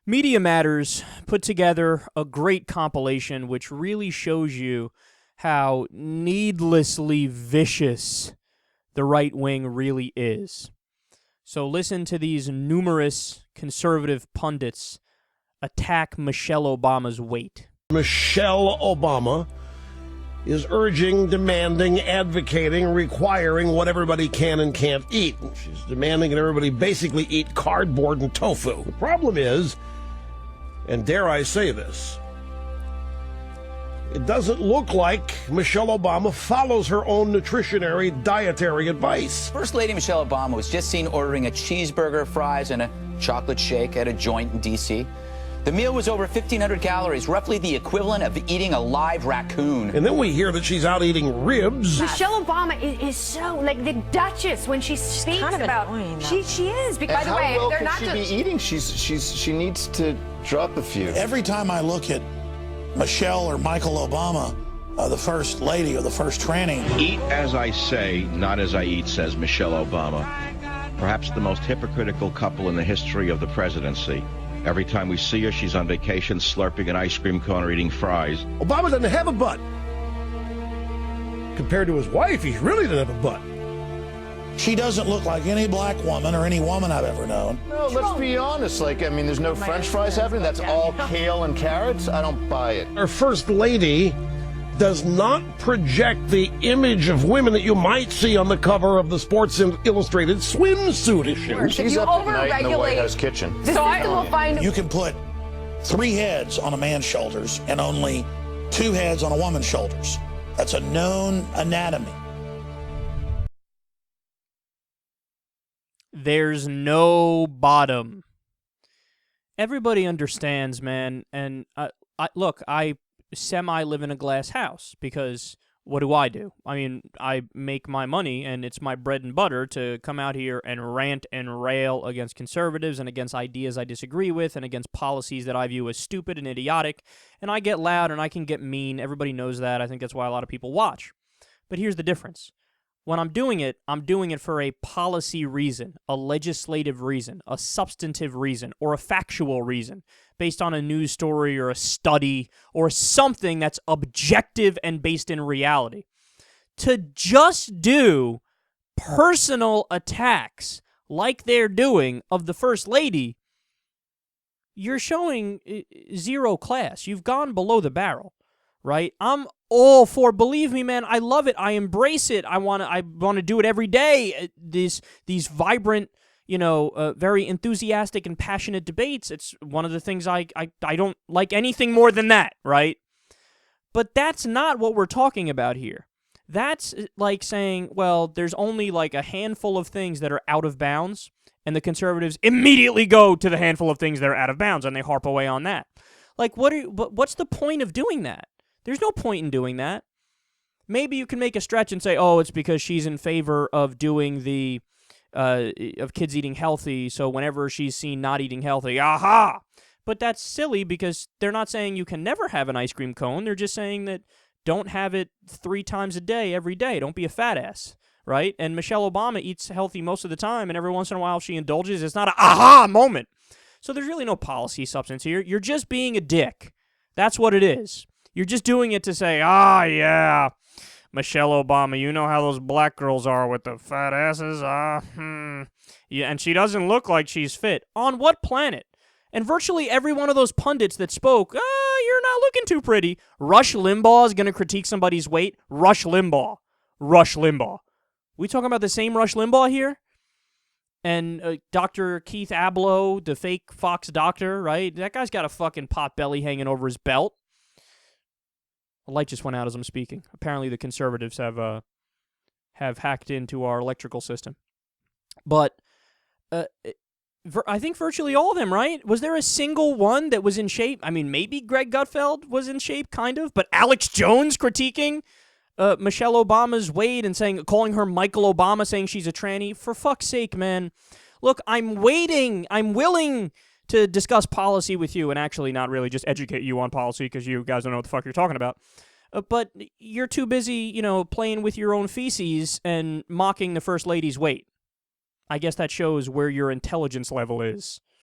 Media Matters put together a great compilation which really shows you how needlessly vicious the right wing really is. So listen to these numerous conservative pundits attack Michelle Obama's weight. Michelle Obama is urging, demanding, advocating, requiring what everybody can and can't eat. She's demanding that everybody basically eat cardboard and tofu. The problem is, and dare I say this, it doesn't look like Michelle Obama follows her own dietary advice. First Lady Michelle Obama was just seen ordering a cheeseburger, fries, and a chocolate shake at a joint in D.C. The meal was over 1,500 calories, roughly the equivalent of eating a live raccoon. And then we hear that she's out eating ribs. Michelle Obama is so, like, the Duchess when she speaks kind of about... annoying, she is. By the way, how well they're could not she just... be eating? She needs to drop a few. Every time I look at Michelle or Michael Obama, the first lady or the first tranny. Eat as I say, not as I eat, says Michelle Obama. Perhaps the most hypocritical couple in the history of the presidency. Every time we see her, she's on vacation, slurping an ice cream cone or eating fries. Obama doesn't have a butt. Compared to his wife, he really doesn't have a butt. She doesn't look like any black woman or any woman I've ever known. No, let's be honest. Like, I mean, there's no French fries happening. That's all kale and carrots. I don't buy it. Our first lady does not project the image of women that you might see on the cover of the Sports Illustrated swimsuit issue. She's you up at night in the White overregulate- House kitchen. The system will find... You can put 3 heads on a man's shoulders and only 2 heads on a woman's shoulders. That's a known anatomy. There's no bottom. Everybody understands, man, and I semi-live in a glass house because what do? I mean, I make my money, and it's my bread and butter to come out here and rant and rail against conservatives and against ideas I disagree with and against policies that I view as stupid and idiotic, and I get loud and I can get mean. Everybody knows that. I think that's why a lot of people watch. But here's the difference. When I'm doing it for a policy reason, a legislative reason, a substantive reason, or a factual reason, based on a news story or a study or something that's objective and based in reality. To just do personal attacks like they're doing of the First Lady, you're showing zero class. You've gone below the barrel, right? I'm all for, believe me, man, I love it. I embrace it. I want to do it every day. These vibrant, very enthusiastic and passionate debates. It's one of the things I don't like anything more than that, right? But that's not what we're talking about here. That's like saying, well, there's only like a handful of things that are out of bounds, and the conservatives immediately go to the handful of things that are out of bounds, and they harp away on that. Like, what's the point of doing that? There's no point in doing that. Maybe you can make a stretch and say, oh, it's because she's in favor of doing the, of kids eating healthy, so whenever she's seen not eating healthy, aha! But that's silly because they're not saying you can never have an ice cream cone. They're just saying that don't have it 3 times a day, every day. Don't be a fat ass, right? And Michelle Obama eats healthy most of the time, and every once in a while she indulges. It's not an aha moment. So there's really no policy substance here. You're just being a dick. That's what it is. You're just doing it to say, yeah, Michelle Obama, you know how those black girls are with the fat asses? Yeah, and she doesn't look like she's fit. On what planet? And virtually every one of those pundits that spoke, you're not looking too pretty. Rush Limbaugh is going to critique somebody's weight. Rush Limbaugh. We talking about the same Rush Limbaugh here? And Dr. Keith Abloh, the fake Fox doctor, right? That guy's got a fucking pot belly hanging over his belt. The light just went out as I'm speaking. Apparently the conservatives have hacked into our electrical system. But I think virtually all of them, right? Was there a single one that was in shape? I mean, maybe Greg Gutfeld was in shape, kind of, but Alex Jones critiquing Michelle Obama's weight and calling her Michael Obama, saying she's a tranny. For fuck's sake, man. Look, I'm willing to discuss policy with you and actually not really just educate you on policy because you guys don't know what the fuck you're talking about. But you're too busy, playing with your own feces and mocking the First Lady's weight. I guess that shows where your intelligence level is.